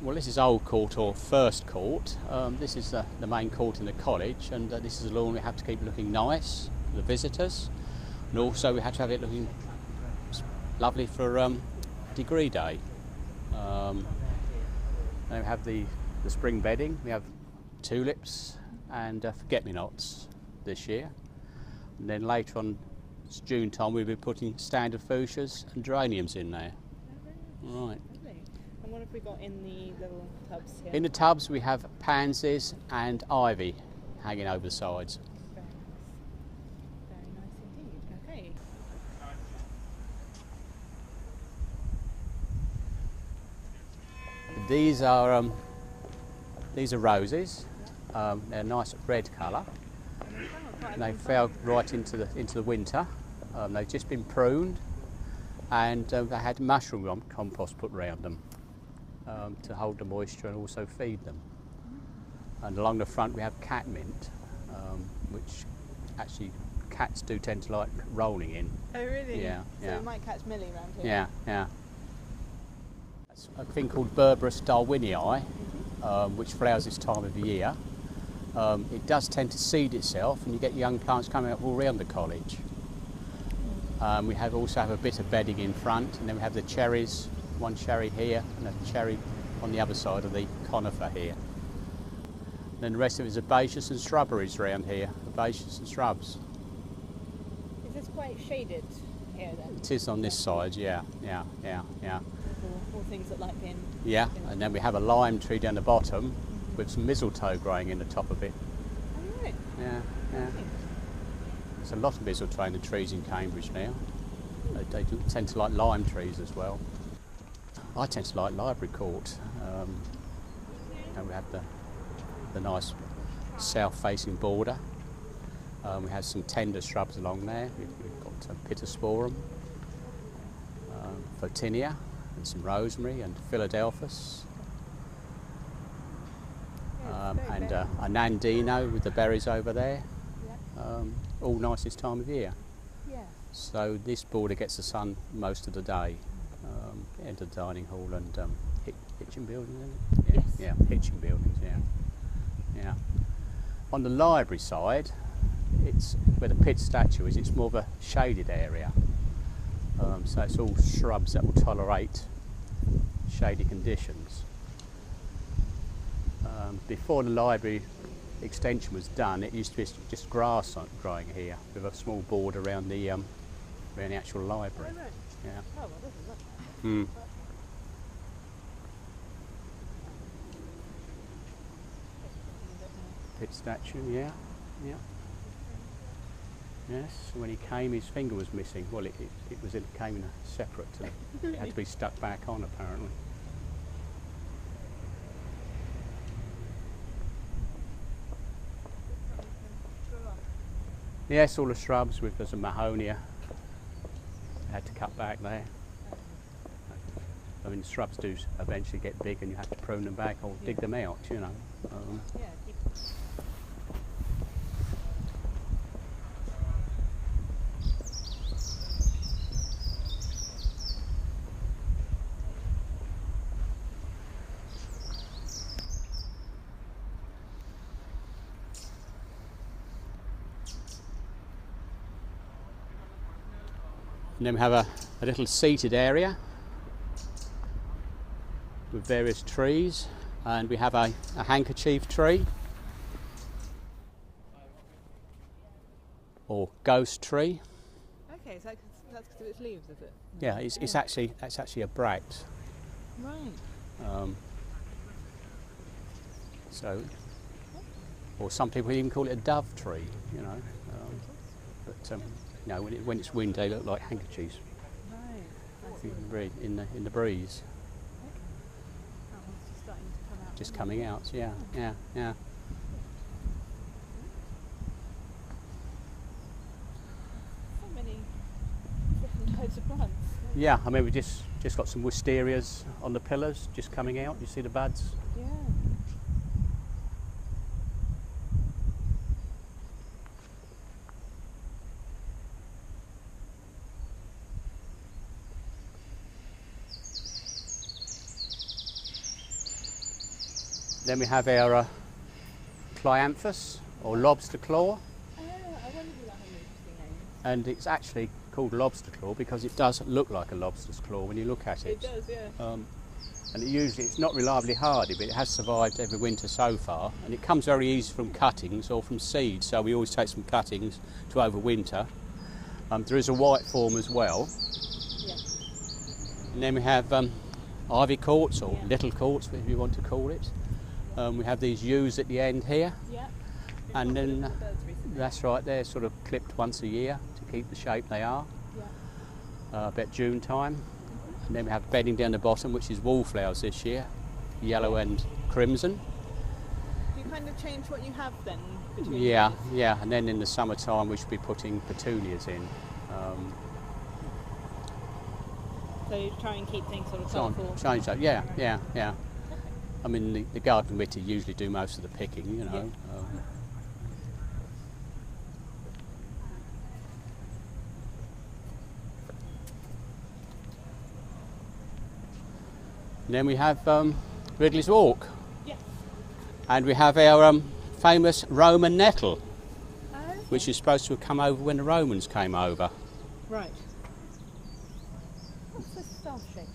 Well, this is Old Court or First Court. This is the main court in the college, and this is a lawn we have to keep looking nice for the visitors, and also we have to have it looking lovely for degree day. Then we have the spring bedding. We have tulips and forget-me-nots this year, and then later on, it's June time, we'll be putting standard fuchsias and geraniums in there. Oh, Right. lovely. And what have we got in the little tubs here? In the tubs we have pansies and ivy hanging over the sides. Very nice indeed. Okay. These are roses. They're a nice red colour. And they fell right into the winter. They've just been pruned, and they had mushroom compost put around them to hold the moisture and also feed them. And along the front we have catmint, which actually cats do tend to like rolling in. Oh really? Yeah, So yeah. we might catch Millie around here. Yeah, yeah. That's a thing called Berberis darwinii, which flowers this time of year. It does tend to seed itself, and you get young plants coming up all around the college. We also have a bit of bedding in front, and then we have the cherries, one cherry here and a cherry on the other side of the conifer here. And then the rest of it is herbaceous and shrubberies around here, herbaceous and shrubs. Is this quite shaded here then? It is on this side, yeah. All things that like being... Yeah, and then we have a lime tree down the bottom with some mistletoe growing in the top of it. Oh right. Yeah. There's a lot of mistletoe in the trees in Cambridge now. They do tend to like lime trees as well. I tend to like Library Court. And we have the nice south-facing border. We have some tender shrubs along there. We've got Pittosporum, Photinia, and some rosemary and Philadelphus. And a Nandino with the berries over there. All nice this time of year. Yeah. So this border gets the sun most of the day. Into the dining hall and hitching buildings, isn't it? Yes. Yeah, hitching buildings, yeah. On the library side, it's where the Pitt statue is, it's more of a shaded area. So it's all shrubs that will tolerate shady conditions. Before the library extension was done, it used to be just grass growing here with a small border around the actual library. Oh, right. Yeah. Oh, well, this is lovely. Pitt statue, yeah. Yes, when he came his finger was missing. Well, it came in a separate, it had to be stuck back on apparently. Yes, all the shrubs there's a mahonia. I had to cut back there. I mean, shrubs do eventually get big and you have to prune them back or dig them out, you know. Yeah. And then we have a little seated area with various trees, and we have a handkerchief tree or ghost tree. Okay, so that's because of its leaves, is it? Yeah, it's actually a bract. Right. So, or some people even call it a dove tree, you know. But you know, when it's windy, they look like handkerchiefs. Right. In the breeze. Okay. That one's just starting to come out. Just coming out, yeah. So many different types of plants. Yeah, I mean, we just got some wisterias on the pillars just coming out. You see the buds? Yeah. Then we have our Clyanthus, or lobster claw. Oh, I wondered if that had an interesting name. And it's actually called lobster claw because it does look like a lobster's claw when you look at it. It does, yeah. And it's not reliably hardy, but it has survived every winter so far. And it comes very easy from cuttings or from seeds, so we always take some cuttings to overwinter. There is a white form as well. Yeah. And then we have ivy courts, or Yeah. little courts, if you want to call it. We have these yews at the end here. Yeah. And then Birds recently. that's right, they're sort of clipped once a year to keep the shape they are. Yeah. About June time. And then we have bedding down the bottom, which is wallflowers this year, yellow and crimson. Do you kind of change what you have then? Between Yeah, years? yeah. And then in the summertime, we should be putting petunias in. So you try and keep things sort of So colourful. change that. Yeah, yeah, yeah. I mean, the garden committee usually do most of the picking, you know. And then we have Ridley's Walk, Yes. and we have our famous Roman nettle, Oh, which is supposed to have come over when the Romans came over. right. What's the star-shaped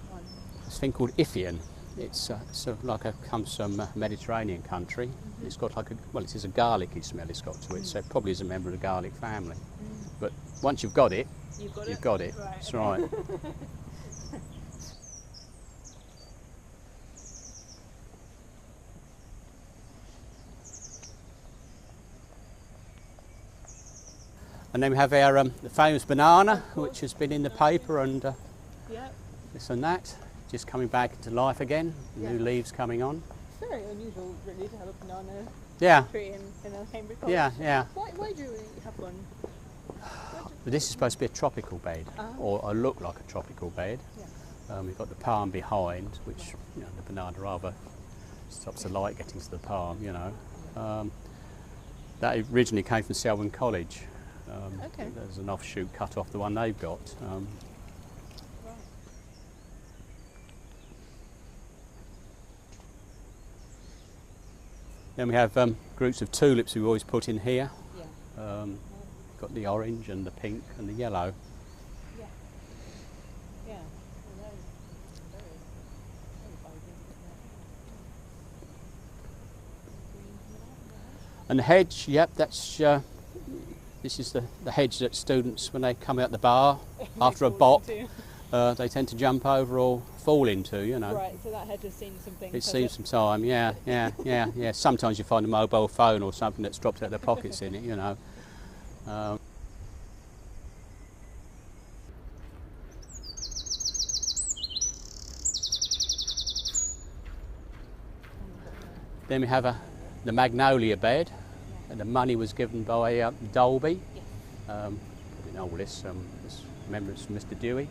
one? It's a thing called Ifian. It's sort of like comes from Mediterranean country. It's got like it is a garlicky smell it's got to it, so it probably is a member of the garlic family. But once you've got it, You've got it? you've got it. Right. That's right. And then we have our the famous banana, which has been in the paper and Yeah. this and that, just coming back into life again. Yeah. New leaves coming on. It's very unusual, really, to have a banana Yeah, tree in a Cambridge college. yeah, yeah. Why do you have one? But this is supposed to be a tropical bed, or look like a tropical bed. Yeah. We've got the palm behind, which the banana rather stops the light getting to the palm. That originally came from Selwyn College. Okay. There's an offshoot cut off the one they've got. Right. Then we have groups of tulips we always put in here. Yeah. Got the orange and the pink and the yellow. Yeah. Yeah. Well, those are very vibrant, isn't it? And the hedge, yep, that's this is the hedge that students, when they come out the bar after a fall bop, into. they tend to jump over or fall into, Right, so that hedge has seen some things. It has seems some time, yeah. Sometimes you find a mobile phone or something that's dropped out of their pockets in it, Then we have the Magnolia Bed, and the money was given by Dolby. Yes. Probably know all this, remembrance from Mr. Dewey.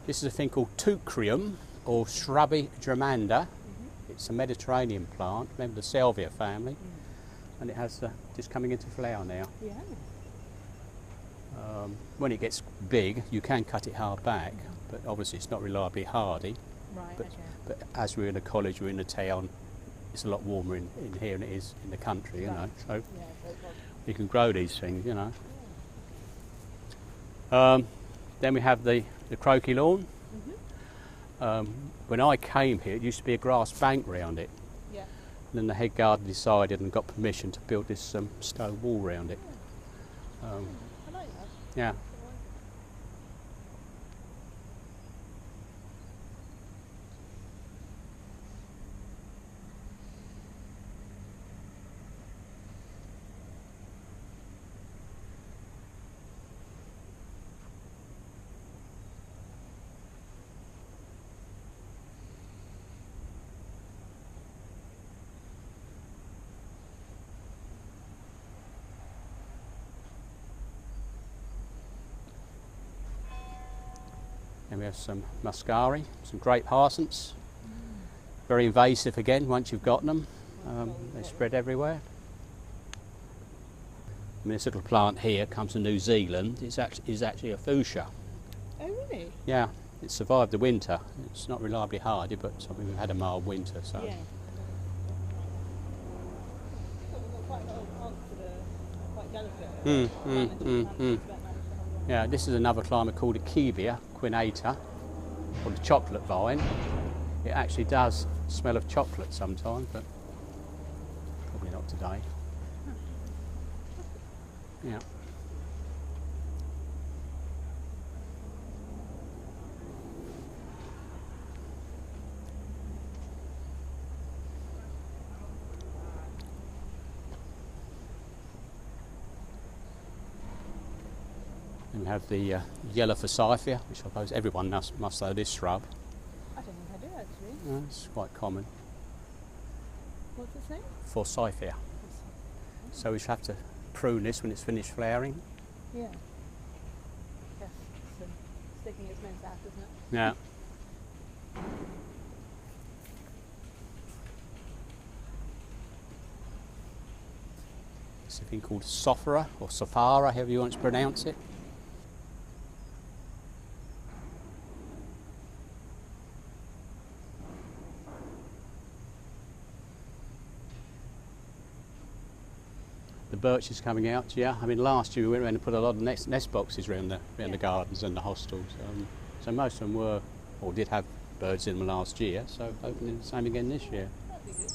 This is a thing called Teucrium, or shrubby germander. It's a Mediterranean plant, member of the salvia family, and it has just coming into flower now. Yeah. When it gets big, you can cut it hard back, but obviously it's not reliably hardy. Right. But, Okay. but as we're in a college, we're in a town, it's a lot warmer in here than it is in the country, Right. So Yeah. Very good. you can grow these things, Then we have the croaky lawn. When I came here, it used to be a grass bank round it. Yeah. And then the head gardener decided and got permission to build this stone wall round it. I like that. Yeah. And we have some muscari, some grape hyacinths. Very invasive again once you've got them. They spread everywhere. I mean, this little plant here comes from New Zealand. It's actually a fuchsia. Oh, really? Yeah, it survived the winter. It's not reliably hardy, but I mean, we've had a mild winter, so. Yeah. Quite a lot of plants that are quite delicate. Yeah, this is another climber called a Kievia quinata, or the chocolate vine. It actually does smell of chocolate sometimes, but probably not today. Yeah. And we have the yellow forsythia, which I suppose everyone must know this shrub. I don't think I do actually. It's quite common. What's its name? Forsythia. So we should have to prune this when it's finished flowering. Yeah. Yes, it's sticking its nose out, isn't it? Yeah. It's a thing called sophora or sophara, however you want to pronounce it. The birch is coming out, yeah. I mean, last year we went around and put a lot of nest boxes around the gardens and the hostels. So most of them were, or did have birds in them last year, so hoping the same again this year. That'd be good.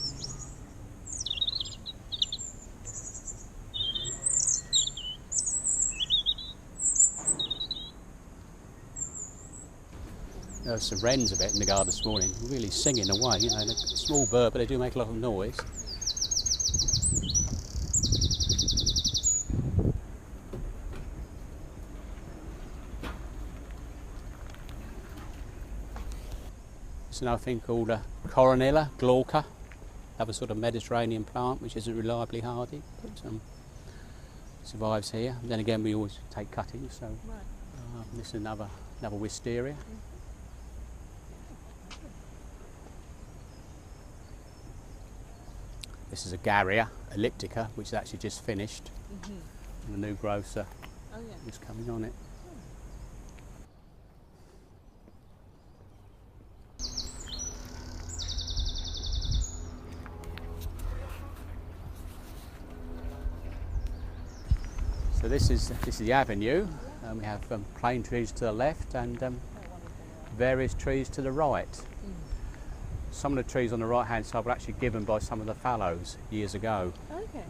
There were some wrens a bit in the garden this morning, really singing away. You know, they're a small bird, but they do make a lot of noise. There's another thing called a Coronilla glauca, another sort of Mediterranean plant which isn't reliably hardy, but survives here. And then again, we always take cuttings, so Right. this is another wisteria. This is a Garria elliptica, which is actually just finished, and the new growths are Oh yeah. just coming on it. So this is the avenue. We have plane trees to the left and various trees to the right. Some of the trees on the right hand side were actually given by some of the fallows years ago. Okay.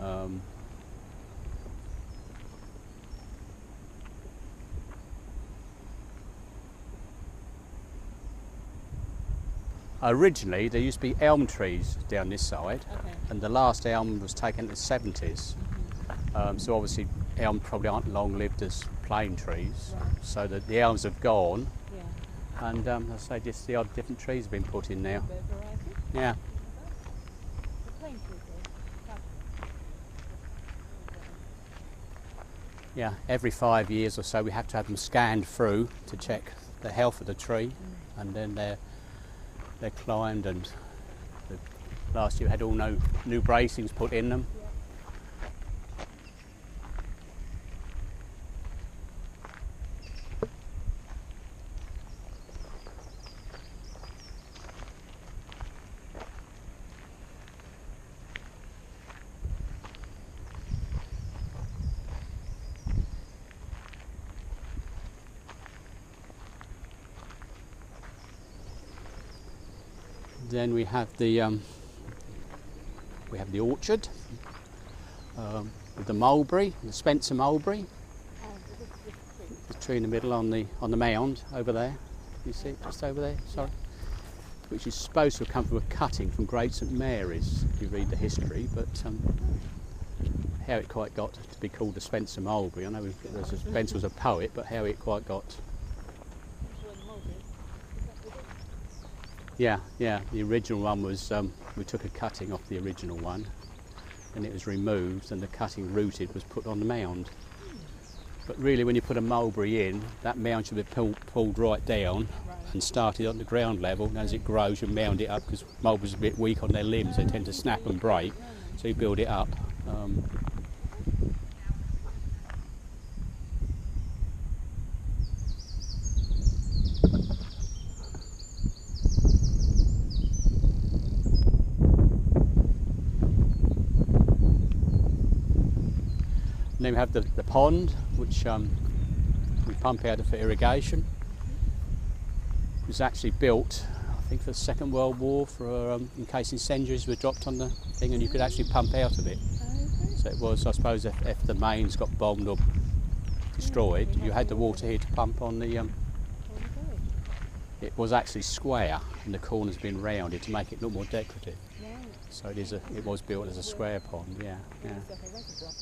Originally there used to be elm trees down this side, Okay. and the last elm was taken in the 70s. So obviously elm probably aren't long lived as plane trees, Right. so that the elms have gone, Yeah. and as I say, just the odd different trees have been put in now. Bit of variety. Yeah. The plain trees though. Yeah, every 5 years or so we have to have them scanned through to check the health of the tree, and then they're climbed, and last year we had all new bracings put in them. Then we have the orchard with the mulberry, the Spencer mulberry. The tree in the middle on the mound over there. You see it just over there? Sorry. Which is supposed to have come from a cutting from Great St Mary's, if you read the history, but how it quite got to be called the Spencer mulberry. I know Spencer was a poet, but how it quite got. Yeah, the original one was, we took a cutting off the original one, and it was removed, and the cutting rooted was put on the mound. But really, when you put a mulberry in, that mound should be pulled right down and started on the ground level. And as it grows, you mound it up, because mulberries are a bit weak on their limbs. They tend to snap and break, so you build it up. And then we have the pond, which we pump out for irrigation. It was actually built, I think, for the Second World War, for in case incendiaries were dropped on the thing, and you could actually pump out of it. So it was, I suppose, if the mains got bombed or destroyed, you had the water here to pump on the. It was actually square, and the corners been rounded to make it look more decorative. So it was built as a square pond. Yeah. It's like a reservoir.